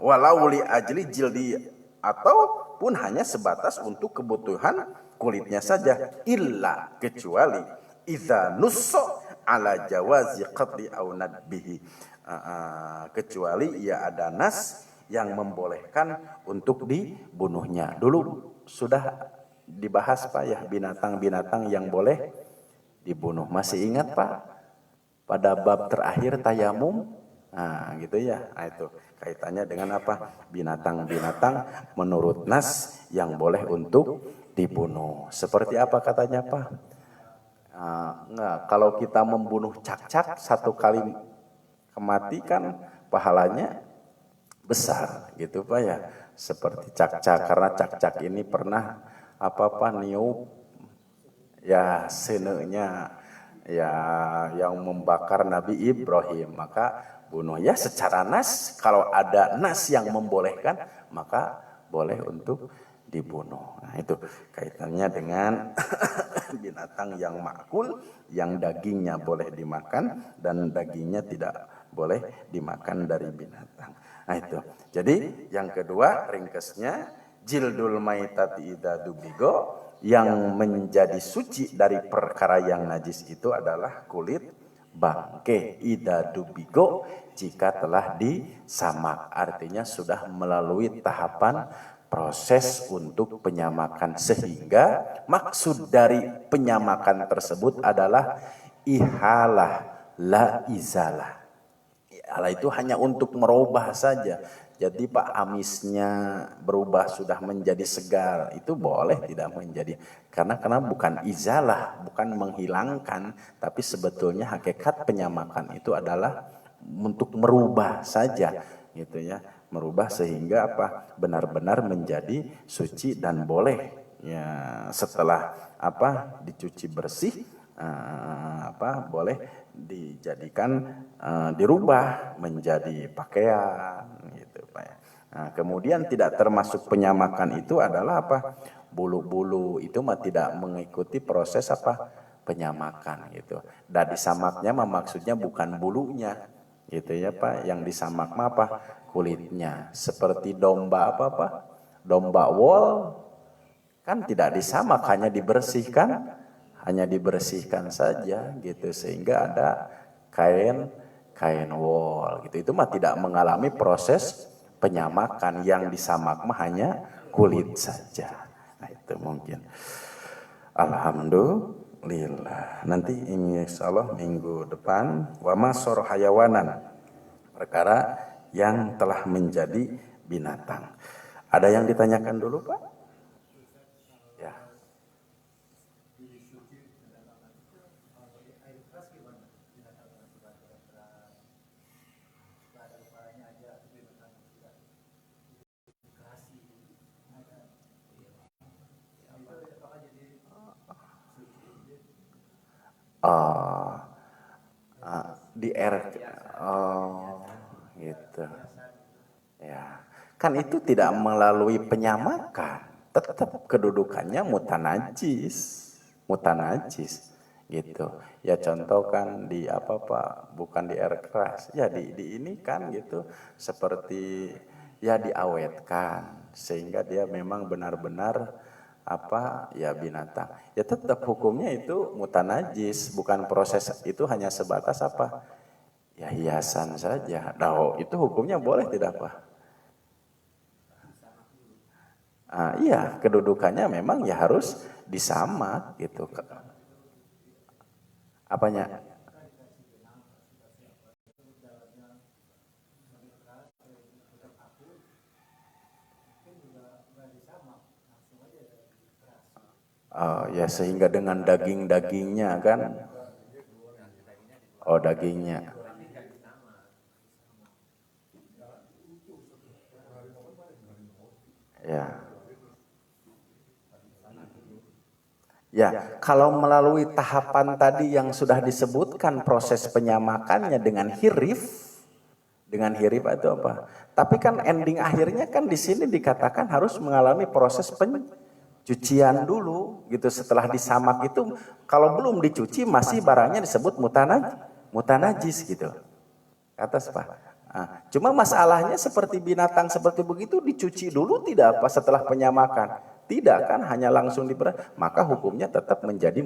Walau li ajli jildi, ataupun hanya sebatas untuk kebutuhan kulitnya saja, illa kecuali idza nusso ala jawazi qatli aw nadbihi, kecuali ia ada nas yang membolehkan untuk dibunuhnya. Dulu sudah dibahas Pak ya, binatang-binatang yang boleh dibunuh. Masih ingat Pak? Pada bab terakhir tayamum, nah gitu ya. Nah itu kaitannya dengan apa? Binatang-binatang menurut nas yang boleh untuk dibunuh. Seperti apa katanya Pak? Enggak, kalau kita membunuh cak-cak satu kali kemati kan pahalanya besar gitu Pak ya, seperti cak-cak, karena cak-cak ini pernah apa niup ya senenya ya yang membakar Nabi Ibrahim, maka bunuh ya secara nas. Kalau ada nas yang membolehkan maka boleh untuk dibunuh. Nah itu kaitannya dengan binatang yang makul, yang dagingnya boleh dimakan dan dagingnya tidak boleh dimakan dari binatang. Nah itu. Jadi yang kedua ringkesnya jildul maitati idza dubigo, yang menjadi suci dari perkara yang najis itu adalah kulit bangke idza dubigo, jika telah disamak, artinya sudah melalui tahapan proses untuk penyamakan, sehingga maksud dari penyamakan tersebut adalah ihalah la izalah. Allah itu hanya untuk merubah saja. Jadi Pak amisnya berubah sudah menjadi segar, itu boleh tidak menjadi. Karena bukan izalah, bukan menghilangkan, tapi sebetulnya hakikat penyamakan itu adalah untuk merubah saja, gitu ya. Merubah sehingga apa? Benar-benar menjadi suci dan boleh ya setelah apa? Dicuci bersih, boleh dijadikan dirubah menjadi pakaian gitu Pak ya. Nah, kemudian tidak termasuk penyamakan itu adalah apa? Bulu-bulu itu mah tidak mengikuti proses apa? Penyamakan gitu. Dan disamaknya mah maksudnya bukan bulunya gitu ya Pak. Yang disamak mah apa? Kulitnya. Seperti domba apa? Domba wol kan tidak disamak, hanya dibersihkan. Hanya dibersihkan saja gitu, sehingga ada kain wol gitu. Itu mah tidak mengalami proses penyamakan, yang disamak mah hanya kulit saja. Nah itu mungkin. Alhamdulillah. Nanti insyaallah minggu depan wa masor hayawanan, perkara yang telah menjadi binatang. Ada yang ditanyakan dulu, Pak? Ya. Oh, di R, oh, gitu. Ya, kan itu tidak melalui penyamakan, tetap kedudukannya mutanajis, gitu. Ya contoh kan di apa Pak, bukan di air keras, ya di ini kan gitu, seperti ya diawetkan sehingga dia memang benar-benar apa ya binatang. Ya tetap hukumnya itu mutanajis, bukan proses itu hanya sebatas apa? Ya hiasan saja. Nah, itu hukumnya boleh tidak Pak? Iya, kedudukannya memang ya harus disamak gitu. Apanya? Ya sehingga dengan daging-dagingnya kan. Oh dagingnya. Ya. Ya, kalau melalui tahapan tadi yang sudah disebutkan proses penyamakannya dengan hirif itu apa? Tapi kan ending akhirnya kan di sini dikatakan harus mengalami proses pencucian dulu gitu. Setelah disamak itu kalau belum dicuci masih barangnya disebut mutanajis gitu. Atas Pak. Cuma masalahnya seperti binatang seperti begitu dicuci dulu tidak apa setelah penyamakan? Tidak kan hanya langsung maka hukumnya tetap menjadi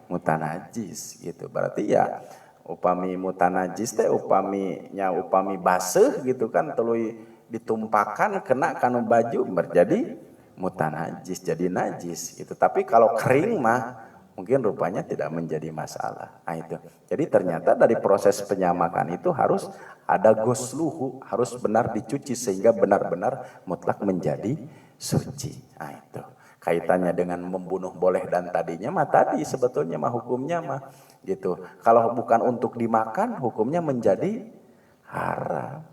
mutanajis gitu. Berarti ya upami mutanajis teh upami baseuh gitu kan tuluy ditumpakan kena kanu baju menjadi mutanajis jadi najis gitu. Tapi kalau kering mah mungkin rupanya tidak menjadi masalah. Itu. Jadi ternyata dari proses penyamakan itu harus ada gosluhu, harus benar dicuci sehingga benar-benar mutlak menjadi suci. Itu. Kaitannya dengan membunuh boleh dan tadinya mah tadi sebetulnya mah hukumnya mah gitu. Kalau bukan untuk dimakan hukumnya menjadi haram.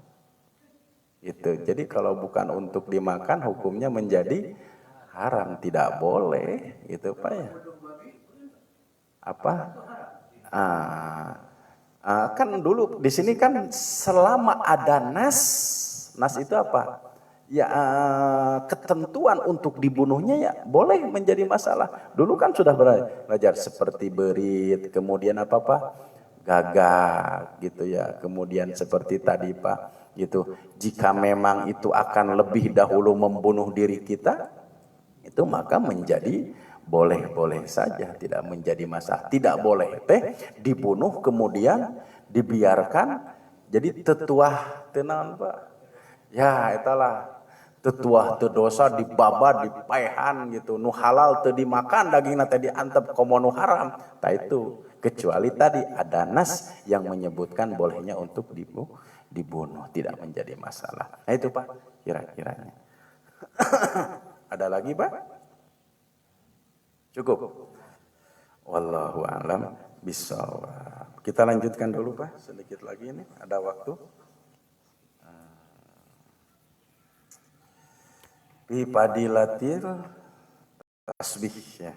Gitu. Jadi kalau bukan untuk dimakan hukumnya menjadi haram, tidak boleh gitu Pak ya. Apa? Kan dulu di sini kan selama ada nas itu apa? Ya ketentuan untuk dibunuhnya ya boleh menjadi masalah. Dulu kan sudah belajar seperti berit, kemudian apa gagak gitu ya. Kemudian seperti tadi Pak gitu. Jika memang itu akan lebih dahulu membunuh diri kita, itu maka menjadi boleh-boleh saja, tidak menjadi masalah. Tidak boleh dibunuh kemudian dibiarkan jadi tetuah tenan Pak. Ya itulah tetuah teu dosa dibabad dipaehan gitu. Nu halal teu dimakan dagingna teh diantep komo nu haram. Tah itu kecuali tadi ada nas yang menyebutkan bolehnya untuk dibunuh tidak menjadi masalah. Nah itu Pak kira-kiranya. Ada lagi Pak? Cukup. Wallahu a'lam bishawab. Kita lanjutkan dulu Pak, sedikit lagi ini ada waktu. Fi fadilatil tasbih ya.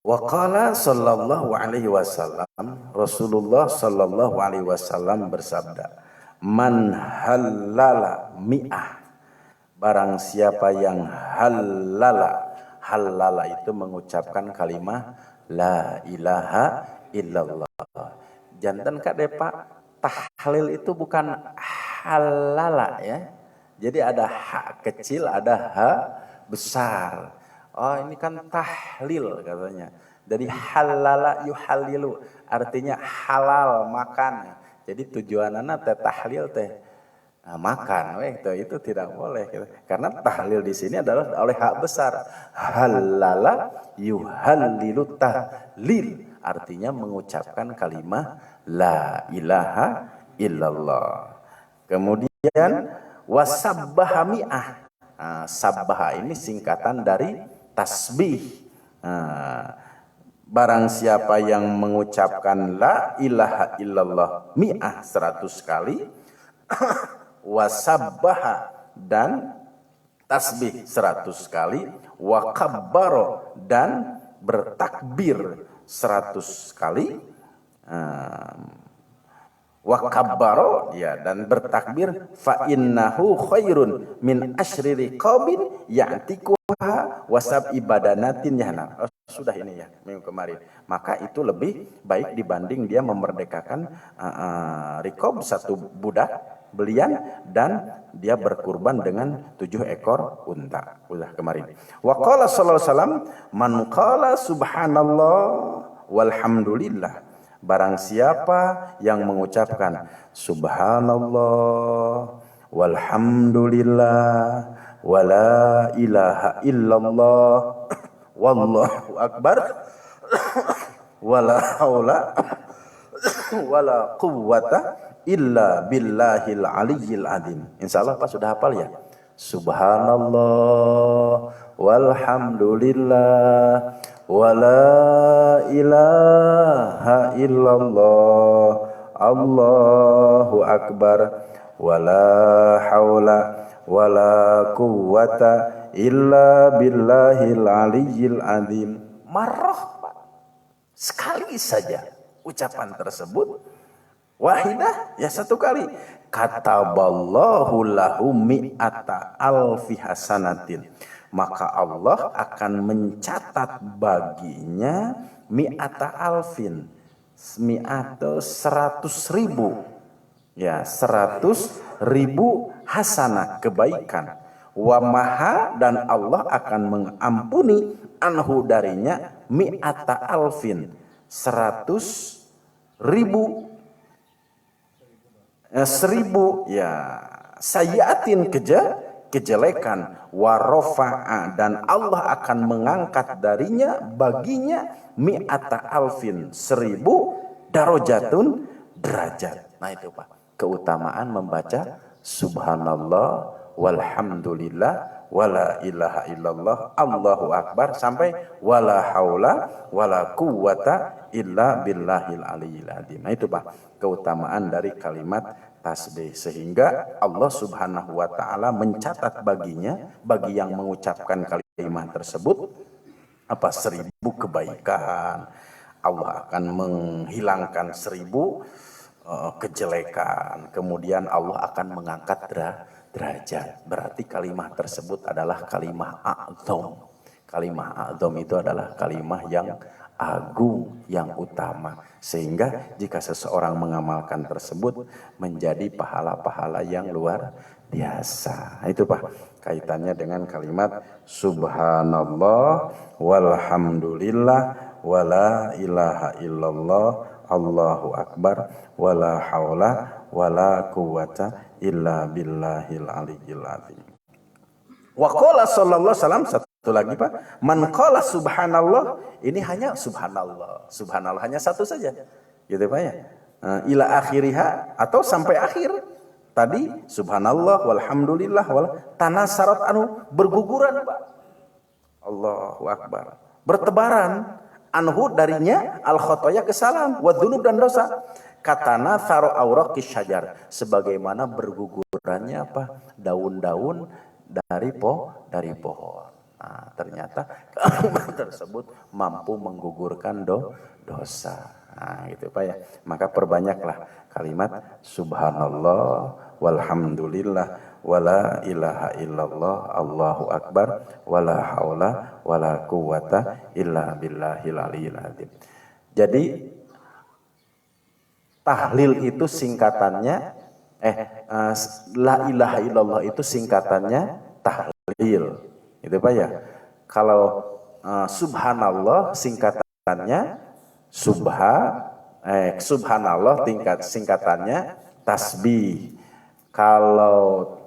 Wa qala sallallahu alaihi wasallam, Rasulullah sallallahu alaihi wasallam bersabda, "Man halala mi'ah." Barang siapa yang halala itu mengucapkan kalimat la ilaha illallah. Janten kade Pak, tahlil itu bukan halala ya. Jadi ada ha kecil, ada ha besar. Oh ini kan tahlil katanya. Jadi halala yuhalilu artinya halal makan. Jadi tujuanana teh tahlil teh Nah, makan, itu tidak boleh. Gitu. Karena tahlil di sini adalah oleh hak besar. Halala yuhallilu tahlil. Artinya mengucapkan kalimat la ilaha illallah. Kemudian wasabbaha mi'ah. Nah, sabbaha ini singkatan dari tasbih. Nah, barang siapa yang mengucapkan la ilaha illallah mi'ah 100 kali, wasabbaha dan tasbih 100 kali, wa kabbaro dan bertakbir 100 kali, wa kabbaro ya dan bertakbir, fa innahu khairun min asyri riqabin ya'tikuha wasab ibadanatin yahna. Sudah ini ya minggu kemarin. Maka itu lebih baik dibanding dia memerdekakan riqab, satu budak belian, dan dia berkurban dengan 7 ekor unta. Udah kemarin. Wa qala sallallahu alaihi wasallam, man qala subhanallah walhamdulillah. Barang siapa yang mengucapkan subhanallah walhamdulillah wala ilaha illallah wallahu akbar wala haula wala quwwata illa billahil aliyyil azim. Insyaallah Pak sudah hafal ya? Subhanallah walhamdulillah wala ilaha illallah Allahu akbar wala haula wala quwwata illa billahil aliyyil azim. Marrah Pak. Sekali saja ucapan tersebut, wahidah ya satu kali, kataballahu lahu mi'ata alfi hasanatin, maka Allah akan mencatat baginya mi'ata alfin, mi'ata 100.000 ya, 100.000 hasanah kebaikan, wa maha dan Allah akan mengampuni anhu darinya mi'ata alfin 100.000 1.000 ya sayiatin kejelekan, warofa'a dan Allah akan mengangkat darinya baginya mi'ata alfin 1.000 darajatun derajat. Nah itu Pak, keutamaan membaca subhanallah walhamdulillah wala ilaha illallah Allahu akbar sampai wala haula wala quwwata illa billahil aliyyil azim. Nah itu Pak, keutamaan dari kalimat tasbih, sehingga Allah Subhanahu wa taala mencatat baginya, bagi yang mengucapkan kalimat tersebut, 1.000 kebaikan. Allah akan menghilangkan 1.000 kejelekan. Kemudian Allah akan mengangkat derajat. Berarti kalimat tersebut adalah kalimat a'dzam. Kalimat a'dzam itu adalah kalimat yang agung, yang utama, sehingga jika seseorang mengamalkan tersebut menjadi pahala-pahala yang luar biasa. Itu Pak kaitannya dengan kalimat subhanallah walhamdulillah wala ilaha illallah Allahu akbar wala haula wala quwwata illa billahil aliyyil azim. Wa qala sallallahu alaihi wasallam, satu lagi Pak, man qala subhanallah, ini hanya subhanallah. Subhanallah hanya satu saja. Gitu Pak ya. Ila akhiriha atau sampai akhir. Tadi subhanallah walhamdulillah wala tanasarat anu berguguran Pak. Allahu akbar. Bertebaran anhu darinya al khotoya kesalahan wa dzunub dan dosa. Katana tharo auraqis syajar, sebagaimana bergugurannya apa? Daun-daun dari pohon. Nah, ternyata kalimat tersebut mampu menggugurkan dosa. Nah, gitu Pak ya. Maka perbanyaklah kalimat subhanallah walhamdulillah wala ilaha illallah Allahu akbar wala haula wala quwwata illa billahil aliyyil azim. Jadi tahlil itu singkatannya la ilaha illallah itu singkatannya tahlil. Itu Pak ya. Kalau subhanallah singkatannya subhanallah singkatannya tasbih. Kalau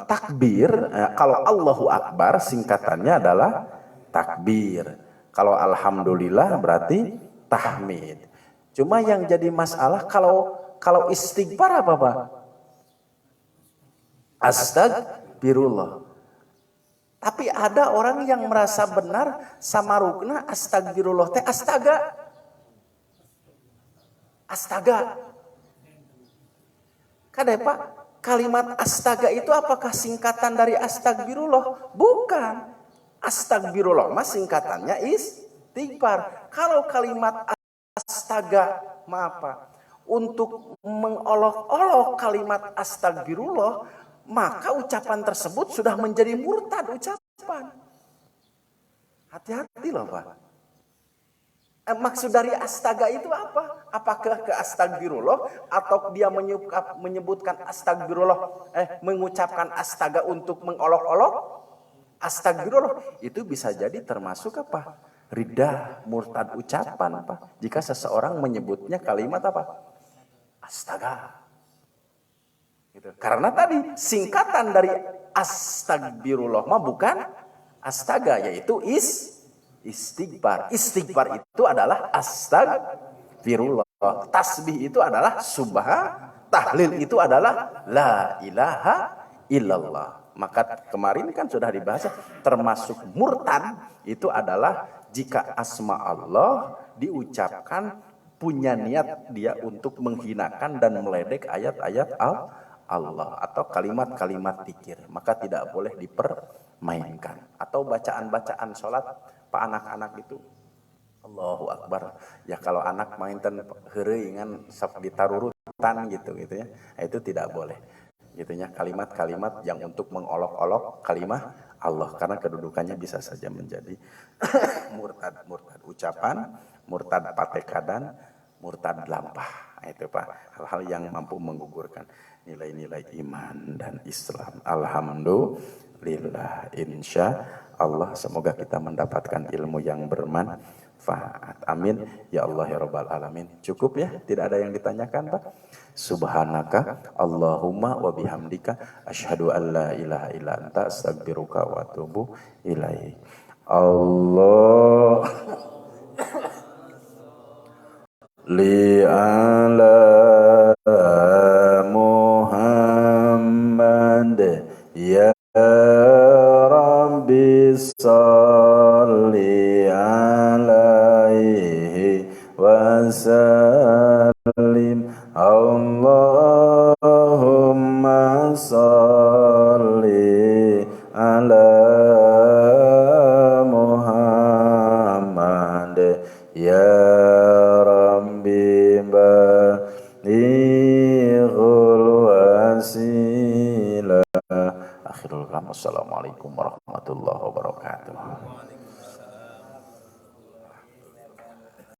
takbir, kalau Allahu Akbar singkatannya adalah takbir. Kalau alhamdulillah berarti tahmid. Cuma yang jadi masalah kalau istighfar apa Pak? Astagfirullah. Tapi ada orang yang merasa benar sama rukna astagfirullah teh astaga. Kada Pak, kalimat astaga itu apakah singkatan dari astagfirullah? Bukan. Astagfirullah mas singkatannya istighfar. Kalau kalimat astaga, maaf Pak, untuk mengolok-olok kalimat astagfirullah, maka ucapan tersebut sudah menjadi murtad ucapan. Hati-hati loh Pak. Maksud dari astaga itu apa? Apakah ke astagfirullah atau dia menyebutkan astagfirullah, mengucapkan astaga untuk mengolok-olok? Astagfirullah itu bisa jadi termasuk apa? Ridah, murtad ucapan Pak. Jika seseorang menyebutnya kalimat apa? Astaga. Gitu. Karena tadi singkatan dari astagfirullah mah bukan astaga, yaitu istighfar. Istighfar itu adalah astagfirullah. Tasbih itu adalah subhan. Tahlil itu adalah la ilaha illallah. Maka kemarin kan sudah dibahas, termasuk murtad itu adalah jika asma Allah diucapkan punya niat dia untuk menghinakan dan meledek ayat-ayat Allah atau kalimat-kalimat dzikir, maka tidak boleh dipermainkan. Atau bacaan-bacaan sholat Pak anak-anak itu Allahu Akbar. Ya kalau anak main heureuy ngan sok ditarurutan gitu ya. Itu tidak boleh. Gitu ya, kalimat-kalimat yang untuk mengolok-olok kalimat Allah karena kedudukannya bisa saja menjadi murtad ucapan, murtad patekadan, murtad lampah. Itu Pak, hal-hal yang mampu menggugurkan nilai-nilai iman dan Islam. Alhamdulillah, insya Allah semoga kita mendapatkan ilmu yang bermanfaat. Amin ya Allah ya Rabbal alamin. Cukup ya, tidak ada yang ditanyakan Pak. Subhanaka Allahumma wa bihamdika asyhadu an la ilaha illa anta astaghfiruka wa atubu ilaik. Allah li ala Muhammad ya Rabbi salli alaihi wasallim. Allahumma salli ala Muhammad ya Rabbi balighul wasilah. Akhirul kalam. Assalamualaikum warahmatullahi wabarakatuh.